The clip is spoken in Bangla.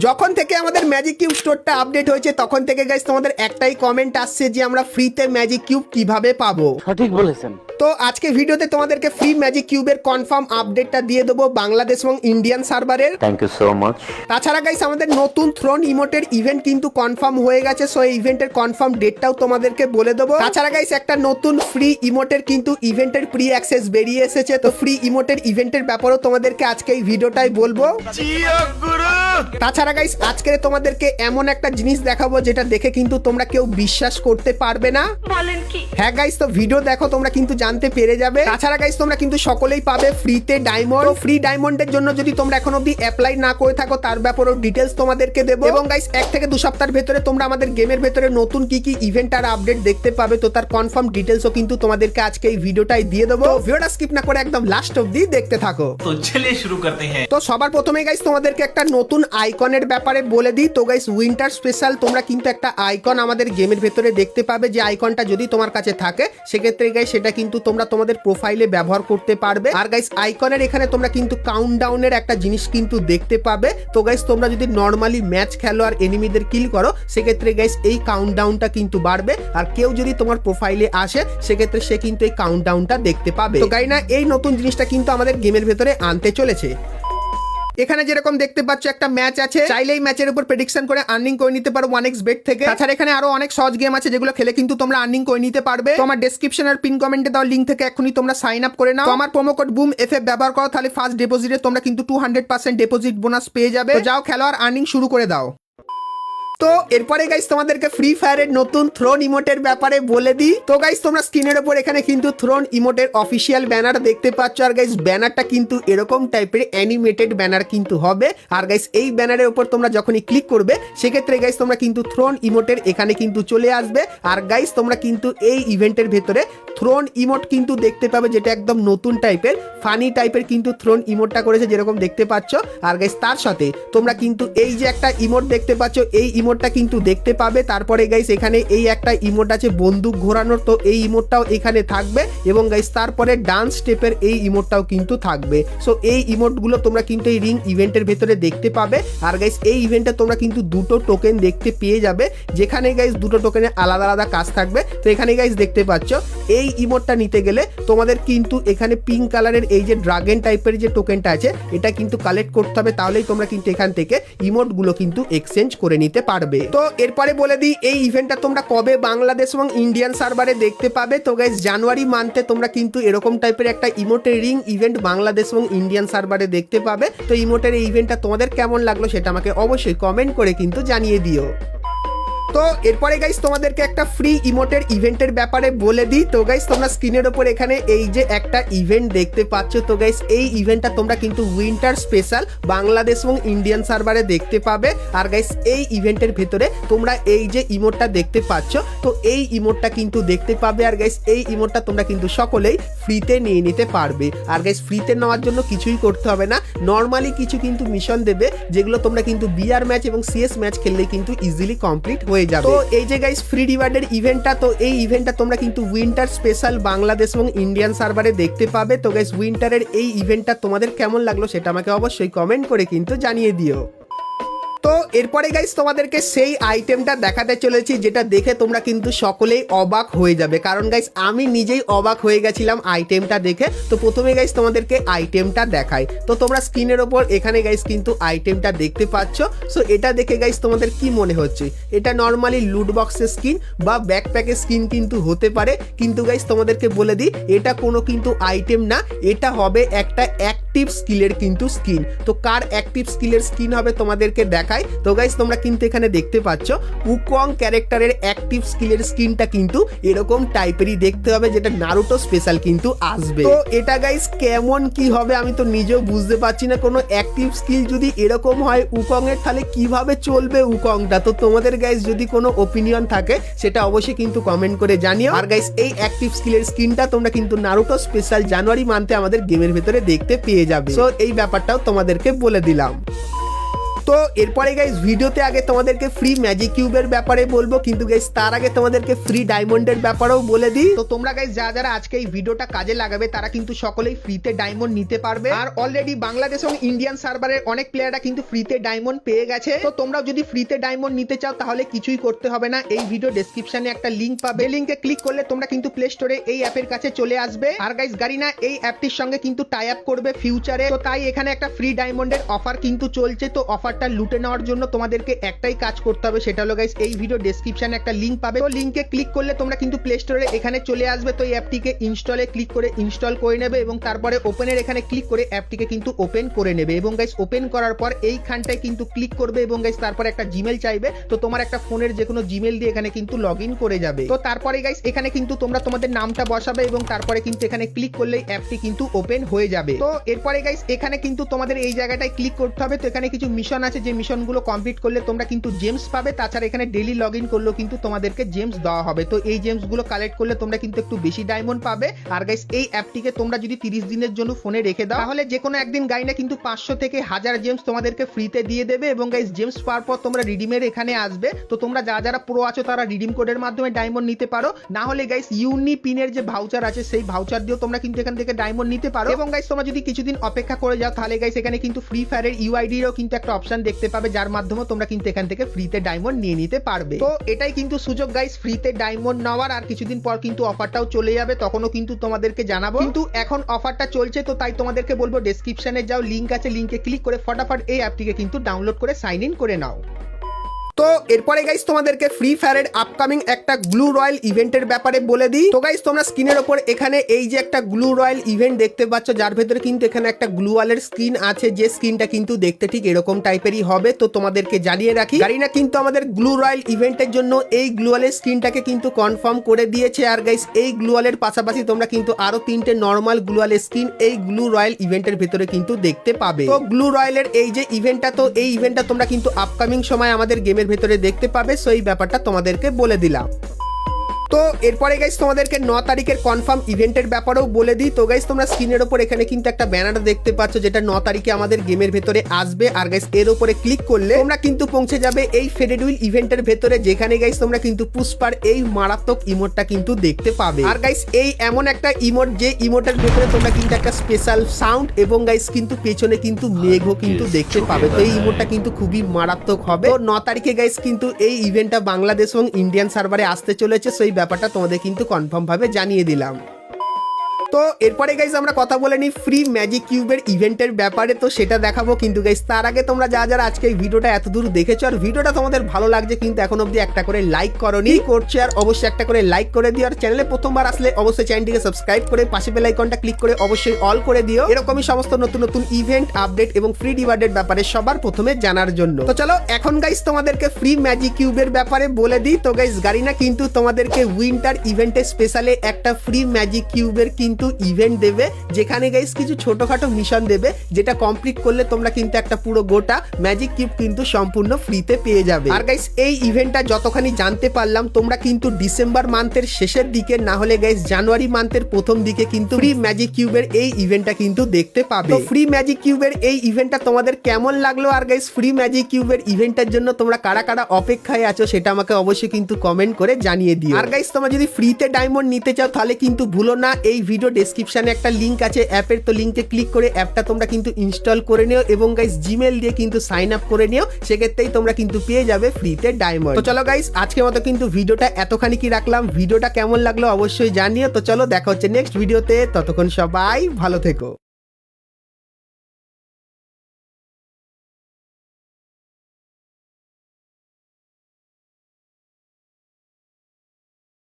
যখন থেকে আমাদের ম্যাজিক কিউব স্টোরটা আপডেট হয়েছে তখন থেকে গাইস তোমাদের একটাই কমেন্ট আসছে যে আমরা ফ্রিতে ম্যাজিক কিউব কিভাবে পাবো। সঠিক বলেছেন। তো আজকে ভিডিওতে তোমাদেরকে ফ্রি ম্যাজিক কিউবের কনফার্ম আপডেটটা দিয়ে দেবো বাংলাদেশ এবং ইন্ডিয়ান সার্ভারের। Thank you so much. তাছাড়া গাইস আমাদের নতুন থ্রোন ইমোটের ইভেন্ট কিন্তু কনফার্ম হয়ে গেছে, সো এই ইভেন্টের কনফার্ম ডেটটাও তোমাদেরকে বলে দেবো। তাছাড়া গাইস একটা নতুন ফ্রি ইমোটের কিন্তু ইভেন্টের প্রি অ্যাক্সেস বেরিয়ে এসেছে, তো ফ্রি ইমোটের ইভেন্টের ব্যাপারেও তোমাদেরকে আজকে এই ভিডিওটাই বলবো। তাছাড়া গাইস আজকে তোমাদেরকে এমন একটা জিনিস দেখাবো যেটা দেখে কিন্তু তোমরা কেউ বিশ্বাস করতে পারবে না। বলেন কি? হ্যাঁ গাইস, তো ভিডিও দেখো তোমরা কিন্তু জানতে পেরে যাবে। তাছাড়া গাইস তোমরা কিন্তু সকলেই পাবে ফ্রিতে ডায়মন্ড। তো ফ্রি ডায়মন্ডের জন্য যদি তোমরা এখন অবধি অ্যাপ্লাই না করে থাকো তার ব্যাপারেও ডিটেলস তোমাদেরকে দেবো। এবং গাইস 1 থেকে 2 সপ্তাহের ভেতরে তোমরা আমাদের গেমের ভেতরে নতুন কি কি ইভেন্ট আর আপডেট দেখতে পাবে, তো তার কনফার্ম ডিটেলসও কিন্তু তোমাদেরকে আজকে এই ভিডিওটাই দিয়ে দেবো। তো ভিডিওটা স্কিপ না করে একদম লাস্ট অবধি দেখতে থাকো। তো চলিए শুরু করতে हैं। তো সবার প্রথমে গাইস তোমাদেরকে একটা নতুন আইকনের ব্যাপারে বলে দিই। তো গাইস উইন্টার স্পেশাল তোমরা কিন্তু একটা আইকন আমাদের গেমের ভেতরে দেখতে পাবে, যে আইকনটা যদি তোমার কাছে থাকে সেক্ষেত্রে গাইস সেটা কিন্তু তোমরা তোমাদের প্রোফাইলে ব্যবহার করতে পারবে। আর গাইস আইকনের এখানে তোমরা কিন্তু কাউন্টডাউনের একটা জিনিস কিন্তু দেখতে পাবে। তো গাইস তোমরা যদি নর্মালি ম্যাচ খেলো আর এনিমিদের কিল করো সেক্ষেত্রে গাইস এই কাউন্টডাউনটা কিন্তু বাড়বে, আর কেউ যদি তোমার প্রোফাইলে আসে সেক্ষেত্রে সে কিন্তু এই কাউন্টডাউনটা দেখতে পাবে। তো গাইনা এই নতুন জিনিসটা কিন্তু আমাদের গেমের ভেতরে আনতে চলেছে। এখানে যেরকম দেখতে পাচ্ছ একটা ম্যাচ আছে, চাইলেই ম্যাচের উপর প্রেডিকশন করে আর্নিং করে নিতে পারো 1x বেট থেকে। তাছাড়া এখানে আরো অনেক সহজ গেম আছে যেগুলো খেলে কিন্তু তোমরা আর্নিং করে নিতে পারবে। তো আমার ডেসক্রিপশন আর পিন কমেন্টে দেওয়া লিংক থেকে এখনই তোমরা সাইন আপ করে নাও। তো আমার প্রোমো কোড বুম এফএফ ব্যবহার করো, তাহলে ফার্স্ট ডিপোজিটে তোমরা কিন্তু 200% ডিপোজিট বোনাস পেয়ে যাবে। তো যাও খেলো আর আর্নিং শুরু করে দাও। তো এরপরে গাইস তোমাদেরকে ফ্রি ফায়ারের নতুন থ্রোন ইমোটের ব্যাপারে বলে দিই। তো গাইস তোমরা স্ক্রিনের উপর এখানে কিন্তু থ্রোন ইমোটের অফিসিয়াল ব্যানার দেখতে পাচ্ছ, আর গাইস ব্যানারটা কিন্তু এরকম টাইপের অ্যানিমেটেড ব্যানার কিন্তু হবে। আর গাইস এই ব্যানারের উপর তোমরা যখনই ক্লিক করবে সেক্ষেত্রে গাইস তোমরা কিন্তু থ্রোন ইমোটের এখানে কিন্তু চলে আসবে। আর গাইস তোমরা কিন্তু এই ইভেন্টের ভেতরে থ্রোন ইমোট কিন্তু দেখতে পাবে, যেটা একদম নতুন টাইপের ফানি টাইপের কিন্তু থ্রোন ইমোটটা করেছে যেরকম দেখতে পাচ্ছ। আর গাইস তার সাথে তোমরা কিন্তু এই যে একটা ইমোট দেখতে পাচ্ছ এই ইমোটটা কিন্তু দেখতে পাবে। তারপরে গাইস এখানে এই একটা ইমোট আছে বন্দুক ঘোরানোর, তো এই ইমোটটাও এখানে থাকবে। এবং গাইস তারপরে ডান্স স্টেপের এই ইমোটটাও কিন্তু থাকবে। সো এই ইমোটগুলো তোমরা কিন্তু এই রিং ইভেন্টের ভেতরে দেখতে পাবে। আর গাইস এই ইভেন্টে তোমরা কিন্তু দুটো টোকেন দেখতে পেয়ে যাবে, যেখানে গাইস দুটো টোকেনের আলাদা আলাদা কাজ থাকবে। তো এখানে গাইস দেখতে পাচ্ছ এই ইমোটটা নিতে গেলে তোমাদের কিন্তু এখানে পিঙ্ক কালারের এই যে ড্রাগন টাইপের যে টোকেনটা আছে এটা কিন্তু কালেক্ট করতে হবে, তাহলেই তোমরা কিন্তু এখান থেকে ইমোটগুলো কিন্তু এক্সচেঞ্জ করে নিতে পারবে। তো এরপরে বলে দিই এই ইভেন্টটা তোমরা কবে বাংলাদেশ এবং ইন্ডিয়ান সার্ভারে দেখতে পাবে। তো গাইস জানুয়ারি মান্থে তোমরা কিন্তু এরকম টাইপের একটা ইমোটের রিং ইভেন্ট বাংলাদেশ এবং ইন্ডিয়ান সার্ভারে দেখতে পাবে। তো ইমোটের এই ইভেন্টটা তোমাদের কেমন লাগলো সেটা আমাকে অবশ্যই কমেন্ট করে কিন্তু জানিয়ে দিও। তো এরপরে গাইস তোমাদেরকে একটা ফ্রি ইমোটের ইভেন্টের ব্যাপারে বলে দিই। তো গাইস তোমরা স্ক্রিনের উপর এখানে এই যে একটা ইভেন্ট দেখতে পাচ্ছ, তো গাইস এই ইভেন্টটা তোমরা কিন্তু উইন্টার স্পেশাল বাংলাদেশ এবং ইন্ডিয়ান সার্ভারে দেখতে পাবে। আর গাইস এই ইভেন্টের ভেতরে তোমরা এই যে ইমোটটা দেখতে পাচ্ছ, তো এই ইমোটটা কিন্তু দেখতে পাবে। আর গাইস এই ইমোটটা তোমরা কিন্তু সকলেই ফ্রিতে নিয়ে নিতে পারবে। আর গাইস ফ্রিতে নেওয়ার জন্য কিছুই করতে হবে না, নর্মালি কিছু কিন্তু মিশন দেবে যেগুলো তোমরা কিন্তু বিআর ম্যাচ এবং সিএস ম্যাচ খেললেই কিন্তু ইজিলি কমপ্লিট হয়ে যাবে। তো এই যে গাইস ফ্রি রিওয়ার্ডের ইভেন্টটা, তো এই ইভেন্টটা তোমরা কিন্তু উইন্টার স্পেশাল বাংলাদেশ এবং ইন্ডিয়ান সার্ভারে দেখতে পাবে। তো গাইস উইন্টারের এই ইভেন্টটা তোমাদের কেমন লাগলো সেটা আমাকে অবশ্যই কমেন্ট করে কিন্তু জানিয়ে দিও। তো এরপরে গাইস তোমাদেরকে সেই আইটেমটা দেখাতে চলেছি যেটা দেখে তোমরা কিন্তু সকলেই অবাক হয়ে যাবে, কারণ গাইস আমি নিজেই অবাক হয়ে গেছিলাম আইটেমটা দেখে। তো প্রথমে গাইস তোমাদেরকে আইটেমটা দেখাই। তো তোমরা স্ক্রিনের ওপর এখানে গাইস কিন্তু আইটেমটা দেখতে পাচ্ছ। সো এটা দেখে গাইস তোমাদের কি মনে হচ্ছে? এটা নর্মালি লুট বক্সের স্কিন বা ব্যাকপ্যাকের স্কিন কিন্তু হতে পারে, কিন্তু গাইস তোমাদেরকে বলে দিই এটা কোনো কিন্তু আইটেম না, এটা হবে একটা অ্যাক্টিভ স্কিলের কিন্তু স্কিন। তো কার অ্যাক্টিভ স্কিলের স্কিন হবে তোমাদেরকে দেখাই। তো গাইস তোমরা কিন্তু এখানে দেখতে পাচ্ছ উকং ক্যারেক্টারের অ্যাক্টিভ স্কিলের স্কিনটা কিন্তু এরকম টাইপেরই দেখতে হবে, যেটা নারুটো স্পেশাল কিন্তু আসবে। তো এটা গাইস কেমন কি হবে আমি তো নিজেও বুঝতে পারছি না। কোনো অ্যাক্টিভ স্কিল যদি এরকম হয় উকং এর, তাহলে কিভাবে চলবে উকংটা? তো তোমাদের গাইস যদি কোনো ওপিনিয়ন থাকে সেটা অবশ্যই কিন্তু কমেন্ট করে জানিও। আর গাইস এই অ্যাক্টিভ স্কিলের স্কিনটা তোমরা কিন্তু নারুটো স্পেশাল জানুয়ারি মান্থে আমাদের গেমের ভেতরে দেখতে পেয়ে যাবে। সো এই ব্যাপারটাও তোমাদেরকে বলে দিলাম। তো এরপরে গাইস ভিডিওতে আগে তোমাদেরকে ফ্রি ম্যাজিক কিউবের ব্যাপারে বলবো, কিন্তু গাইস তার আগে তোমাদেরকে ফ্রি ডায়মন্ডের ব্যাপারেও বলে দিই। তো তোমরা গাইস যারা আজকে এই ভিডিওটা কাজে লাগাবে তারা কিন্তু সকলেই ফ্রিতে ডায়মন্ড নিতে পারবে। আর অলরেডি বাংলাদেশ এবং ইন্ডিয়ান সার্ভারের অনেক প্লেয়াররা কিন্তু ফ্রিতে ডায়মন্ড পেয়ে গেছে। তো তোমরা যদি ফ্রিতে ডায়মন্ড নিতে চাও তাহলে কিছুই করতে হবে না, এই ভিডিও ডেসক্রিপশনে একটা লিংক পাবে, লিংকে ক্লিক করলে তোমরা কিন্তু প্লে স্টোরে এই অ্যাপের কাছে চলে আসবে। আর গাইস গারিনা এই অ্যাপটির সঙ্গে কিন্তু টাই আপ করবে ফিউচারে, তো তাই এখানে একটা ফ্রি ডায়মন্ডের অফার কিন্তু চলছে। তো অফারটা লুটে নেওয়ার জন্য তোমাদেরকে একটাই কাজ করতে হবে, সেটা হলো গাইস এই ভিডিও ডেসক্রিপশনে একটা লিংক পাবে, তো লিংকে ক্লিক করলে তোমরা কিন্তু প্লে স্টোরে এখানে চলে আসবে। তো এই অ্যাপটিকে ইনস্টলে ক্লিক করে ইনস্টল করে নেবে এবং তারপরে ওপেনের এখানে ক্লিক করে অ্যাপটিকে কিন্তু ওপেন করে নেবে এবং গাইস ওপেন করার পর এইখানটায় কিন্তু ক্লিক করবে এবং গাইস তারপরে একটা জিমেল চাইবে। তো তোমার একটা ফোনের যে কোনো জিমেল দিয়ে এখানে কিন্তু লগ ইন করে যাবে। তো তারপরে গাইস এখানে কিন্তু তোমরা তোমাদের নামটা বসাবে এবং তারপরে কিন্তু এখানে ক্লিক করলেই অ্যাপটি কিন্তু ওপেন হয়ে যাবে। তো এরপরে গাইস এখানে কিন্তু তোমাদের এই জায়গাটায় ক্লিক করতে হবে। তো এখানে কিছু মিশন আছে, যে মিশনগুলো কমপ্লিট করলে তোমরা কিন্তু জেমস পাবে। তাছাড়া এখানে ডেইলি লগ ইন করলেও কিন্তু তোমাদেরকে জেমস দেওয়া হবে। তো এই জেমস গুলো কালেক্ট করলে তোমরা কিন্তু একটু বেশি ডায়মন্ড পাবে। আর গাইস এই অ্যাপটিকে তোমরা যদি 30 দিনের জন্য ফোনে রেখে দাও তাহলে যে কোনো একদিন গাইনা কিন্তু 500 থেকে 1000 জেমস তোমাদেরকে ফ্রিতে দিয়ে দেবে এবং গাইস জেমস পাওয়ার পর তোমরা রিডিমের এখানে আসবে। তো তোমরা যারা প্রো আছো তারা রিডিম কোডের মাধ্যমে ডায়মন্ড নিতে পারো, না হলে গাইস ইউনিপিনের যে ভাউচার আছে সেই ভাউচার দিয়েও তোমরা কিন্তু এখান থেকে ডায়মন্ড নিতে পারো। এবং গাইস তোমরা যদি কিছুদিন অপেক্ষা করে যাও তাহলে গাইস এখানে কিন্তু ফ্রি ফায়ারের ইউআইডিরও কিন্তু একটা অপশন দেখতে পাবে, যার মাধ্যমে তোমরা কিন্তু এখান থেকে ফ্রিতে ডায়মন্ড নিয়ে নিতে পারবে। তো এটাই কিন্তু সুযোগ গাইস ফ্রিতে ডায়মন্ড নেওয়ার, আর কিছুদিন পর কিন্তু অফারটাও চলে যাবে, তখনও কিন্তু তোমাদেরকে জানাবো, কিন্তু এখন অফারটা চলছে। তো তাই তোমাদেরকে বলবো ডেসক্রিপশনে যাও, লিংক আছে, লিংকে ক্লিক করে ফটাফট এই অ্যাপটিকে কিন্তু ডাউনলোড করে সাইন ইন করে নাও। তো এরপরে গাইস তোমাদেরকে ফ্রি ফায়ারের আপকামিং একটা গ্লু রয়্যাল ইভেন্টের ব্যাপারে বলে দিই। তো গাইস তোমরা স্ক্রিনের ওপর এখানে এই যে একটা গ্লু রয়্যাল ইভেন্ট দেখতে পাচ্ছ, যার ভেতরে কিন্তু এখানে একটা গ্লু ওয়ালের স্ক্রিন আছে, যে স্ক্রিনটা কিন্তু দেখতে ঠিক এরকম টাইপেরই হবে। তো তোমাদেরকে জানিয়ে রাখি গারিনা কিন্তু আমাদের গ্লু রয়্যাল ইভেন্টের জন্য এই গ্লু ওয়ালের স্ক্রিনটাকে কিন্তু কনফার্ম করে দিয়েছে। আর গাইস এই গ্লু ওয়ালের পাশাপাশি তোমরা কিন্তু আরো 3টে নর্মাল গ্লু ওয়ালের স্ক্রিন এই গ্লু রয়্যাল ইভেন্টের ভেতরে কিন্তু দেখতে পাবে। তো গ্লু রয়্যালের এই যে ইভেন্টটা, তো এই ইভেন্টটা তোমরা কিন্তু আপকামিং সময় আমাদের গেমের ভেতরে দেখতে পাবে, সো এই ব্যাপারটা তোমাদেরকে বলে দিলাম। তো এরপরে গাইস তোমাদেরকে 9 তারিখের কনফার্ম ইভেন্টের ব্যাপারেও বলে দিই। তো গাইস তোমরা স্ক্রিনের ওপর এখানে কিন্তু একটা ব্যানার দেখতে পাচ্ছ, যেটা 9 তারিখে আমাদের গেমের ভেতরে আসবে। আর গাইস এর উপরে ক্লিক করলে তোমরা কিন্তু পৌঁছে যাবে এই ফেডেড উইল ইভেন্টের ভেতরে, যেখানে গাইস তোমরা কিন্তু পুষ্পার এই মারাত্মক ইমোটটা কিন্তু দেখতে পাবে। আর গাইস এই এমন একটা ইমোট, যে ইমোটের ভেতরে তোমরা কিন্তু একটা স্পেশাল সাউন্ড এবং গাইস কিন্তু পেছনে কিন্তু মেঘও কিন্তু দেখতে পাবে। তো এই ইমোটটা কিন্তু খুবই মারাত্মক হবে। তো 9 তারিখে গাইস কিন্তু এই ইভেন্টটা বাংলাদেশ এবং ইন্ডিয়ান সার্ভারে আসতে চলেছে, সেই ব্যাপারটা তোমাদের কিন্তু কনফার্ম ভাবে জানিয়ে দিলাম। তো এরপরে গাইস আমরা কথা বলে নিই ফ্রি ম্যাজিক কিউবের ইভেন্টের ব্যাপারে, তো সেটা দেখাবো। কিন্তু গাইস তার আগে তোমরা যারা আজকে এই ভিডিওটা এত দূর দেখেছো আর ভিডিওটা তোমাদের ভালো লাগছে কিন্তু এখন অবধি একটা করে লাইক করোনি, করছো আর অবশ্যই একটা করে লাইক করে দিও। আর চ্যানেলে প্রথমবার আসলে অবশ্যই চ্যানেলটিকে সাবস্ক্রাইব করে পাশে বেল আইকনটা ক্লিক করে অবশ্যই অল করে দিও, এরকমই সমস্ত নতুন নতুন ইভেন্ট আপডেট এবং ফ্রি রিওয়ার্ডের ব্যাপারে সবার প্রথমে জানার জন্য। তো চলো এখন গাইস তোমাদেরকে ফ্রি ম্যাজিক কিউবের ব্যাপারে বলে দিই। তো গাইস গারিনা কিন্তু তোমাদেরকে উইন্টার ইভেন্টের স্পেশালে একটা ফ্রি ম্যাজিক কিউবের কিন্তু ইভেন্ট দেবে, যেখানে গাইস কিছু ছোটখাটো মিশন দেবে, যেটা কমপ্লিট করলে তোমরা কিন্তু একটা পুরো গোটা ম্যাজিক কিউব কিন্তু সম্পূর্ণ ফ্রিতে পেয়ে যাবে। আর গাইস এই ইভেন্টটা যতখানি জানতে পারলাম তোমরা কিন্তু ডিসেম্বর মান্থের শেষের দিকে, না হলে গাইস জানুয়ারি মান্থের প্রথম দিকে কিন্তু ফ্রি ম্যাজিক কিউবের এই ইভেন্টটা কিন্তু দেখতে পাবে। তো ফ্রি ম্যাজিক কিউবের এই ইভেন্টটা তোমাদের কেমন লাগলো, আর গাইস ফ্রি ম্যাজিক কিউবের ইভেন্টের জন্য তোমরা কারা কারা অপেক্ষায় আছো সেটা আমাকে অবশ্যই কিন্তু কমেন্ট করে জানিয়ে দিও। আর গাইস তোমরা যদি ফ্রিতে ডায়মন্ড নিতে চাও তাহলে কিন্তু ভুলো না, এই ভিডিও ডেসক্রিপশনে একটা লিংক আছে অ্যাপের, তো লিংকে ক্লিক করে অ্যাপটা তোমরা কিন্তু ইনস্টল করে নিও এবং গাইস জিমেল দিয়ে কিন্তু সাইন আপ করে নিও, সেক্ষেত্রেই তোমরা কিন্তু পেয়ে যাবে ফ্রিতে ডায়মন্ড। তো চলো গাইস আজকের মতো কিন্তু ভিডিওটা এতখানি কি রাখলাম, ভিডিওটা কেমন লাগলো অবশ্যই জানিও। তো চলো দেখা হচ্ছে নেক্সট ভিডিওতে, ততক্ষণ সবাই ভালো থেকো।